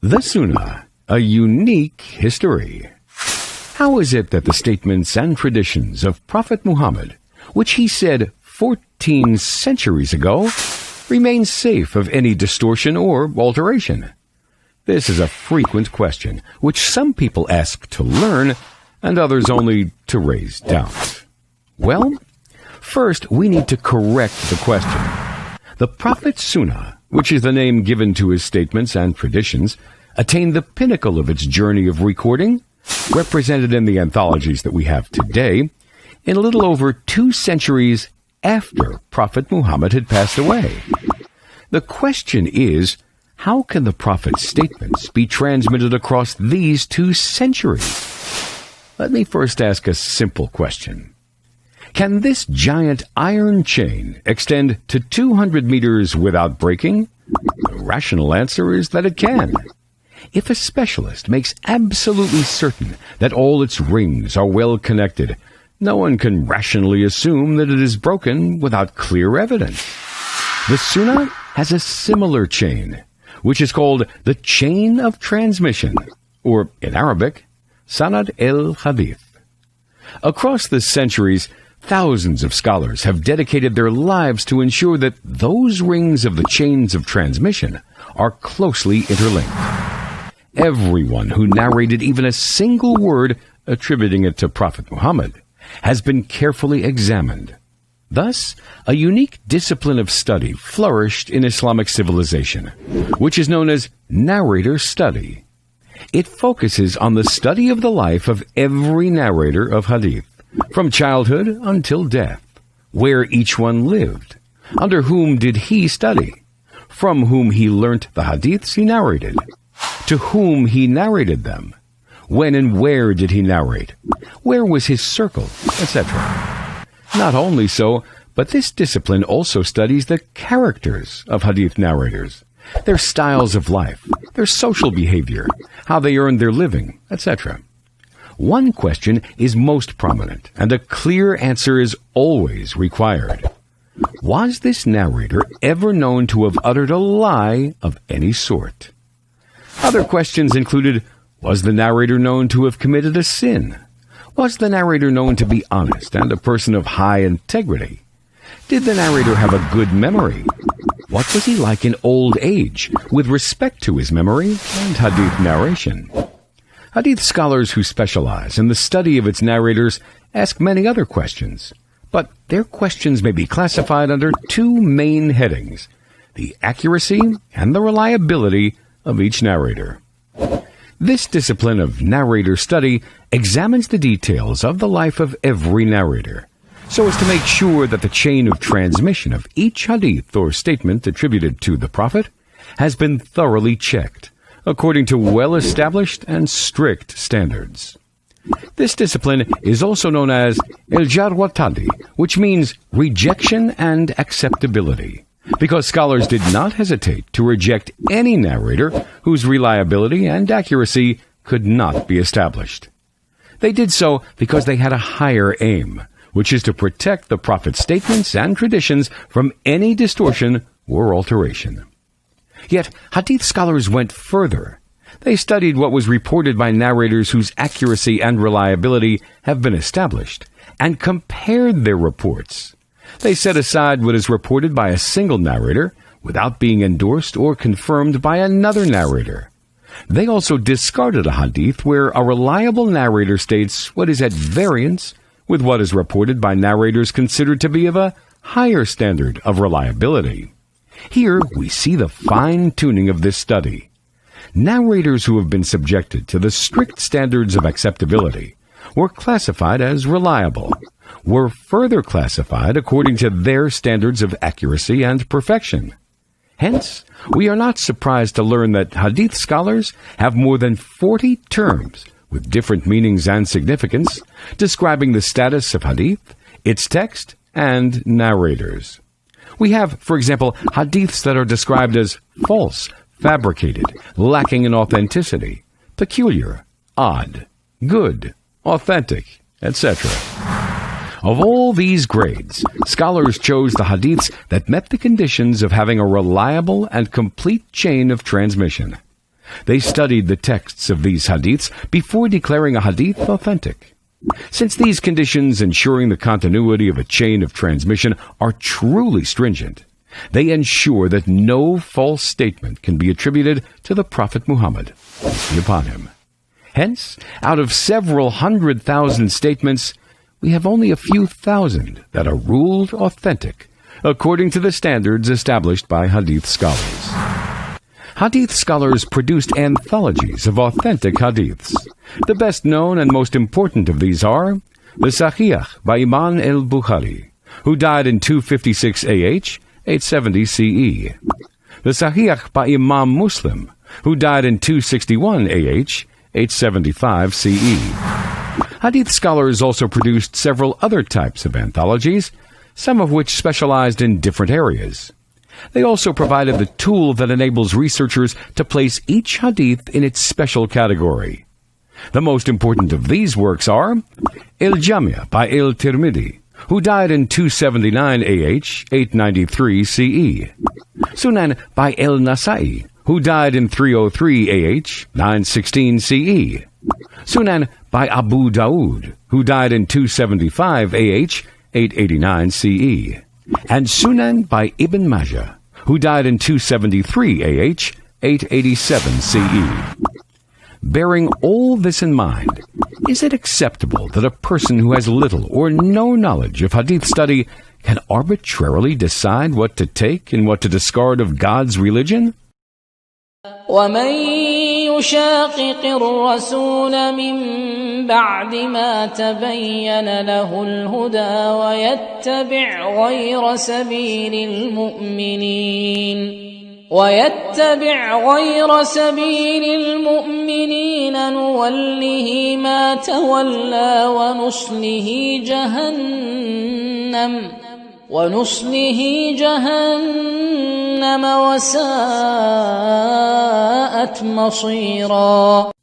The Sunnah, a unique history. How is it that the statements and traditions of Prophet Mohammed, which he said 14 centuries ago, remain safe of any distortion or alteration? This is a frequent question, which some people ask to learn, and others only to raise doubt. Well, first we need to correct the question. The Prophet's Sunnah, which is the name given to his statements and traditions, attained the pinnacle of its journey of recording, represented in the anthologies that we have today, in a little over 2 centuries after Prophet Muhammad had passed away. The question is, how can the Prophet's statements be transmitted across these 2 centuries? Let me first ask a simple question. Can this giant iron chain extend to 200 meters without breaking? The rational answer is that it can. If a specialist makes absolutely certain that all its rings are well connected, no one can rationally assume that it is broken without clear evidence. The Sunnah has a similar chain, which is called the chain of transmission, or in Arabic, Sanad el-Hadith. Across the centuries, thousands of scholars have dedicated their lives to ensure that those rings of the chains of transmission are closely interlinked. Everyone who narrated even a single word attributing it to Prophet Muhammad has been carefully examined. Thus, a unique discipline of study flourished in Islamic civilization, which is known as narrator study. It focuses on the study of the life of every narrator of hadith, from childhood until death, where each one lived, under whom did he study, from whom he learnt the hadiths he narrated, to whom he narrated them, when and where did he narrate, where was his circle, etc. Not only so, but this discipline also studies the characters of hadith narrators, their styles of life, their social behavior, how they earned their living, etc. One question is most prominent, and a clear answer is always required. Was this narrator ever known to have uttered a lie of any sort? Other questions included, was the narrator known to have committed a sin? Was the narrator known to be honest and a person of high integrity? Did the narrator have a good memory? What was he like in old age with respect to his memory and hadith narration? Hadith scholars who specialize in the study of its narrators ask many other questions, but their questions may be classified under 2 main headings: the accuracy and the reliability of each narrator. This discipline of narrator study examines the details of the life of every narrator, so as to make sure that the chain of transmission of each hadith or statement attributed to the Prophet has been thoroughly checked, according to well-established and strict standards. This discipline is also known as el-jar wa tadi, which means rejection and acceptability, because scholars did not hesitate to reject any narrator whose reliability and accuracy could not be established. They did so because they had a higher aim, which is to protect the Prophet's statements and traditions from any distortion or alteration. Yet, hadith scholars went further. They studied what was reported by narrators whose accuracy and reliability have been established, and compared their reports. They set aside what is reported by a single narrator without being endorsed or confirmed by another narrator. They also discarded a hadith where a reliable narrator states what is at variance with what is reported by narrators considered to be of a higher standard of reliability. Here we see the fine-tuning of this study. Narrators who have been subjected to the strict standards of acceptability were classified as reliable, were further classified according to their standards of accuracy and perfection. Hence, we are not surprised to learn that hadith scholars have more than 40 terms with different meanings and significance describing the status of hadith, its text, and narrators. We have, for example, hadiths that are described as false, fabricated, lacking in authenticity, peculiar, odd, good, authentic, etc. Of all these grades, scholars chose the hadiths that met the conditions of having a reliable and complete chain of transmission. They studied the texts of these hadiths before declaring a hadith authentic. Since these conditions ensuring the continuity of a chain of transmission are truly stringent, they ensure that no false statement can be attributed to the Prophet Muhammad, peace be upon him. Hence, out of several 100,000 statements, we have only a few thousand that are ruled authentic, according to the standards established by hadith scholars. Hadith scholars produced anthologies of authentic hadiths. The best known and most important of these are the Sahih by Imam al-Bukhari, who died in 256 AH, 870 CE. The Sahih by Imam Muslim, who died in 261 AH, 875 CE. Hadith scholars also produced several other types of anthologies, some of which specialized in different areas. They also provided the tool that enables researchers to place each hadith in its special category. The most important of these works are Al-Jamia by Al-Tirmidhi, who died in 279 AH, 893 CE. Sunan by Al-Nasa'i, who died in 303 AH, 916 CE. Sunan by Abu Dawood, who died in 275 AH, 889 CE. And Sunan by Ibn Majah, who died in 273 AH, 887 CE. Bearing all this in mind, is it acceptable that a person who has little or no knowledge of hadith study can arbitrarily decide what to take and what to discard of God's religion? وَمَن يُشَاقِقِ الرَّسُولَ مِن بَعْدِ مَا تَبَيَّنَ لَهُ الْهُدَى وَيَتَّبِعْ غَيْرَ سَبِيلِ الْمُؤْمِنِينَ نُوَلِّهِ مَا تَوَلَّى وَنُصْلِهِ جَهَنَّمَ وَسَاءَتْ مَصِيرًا.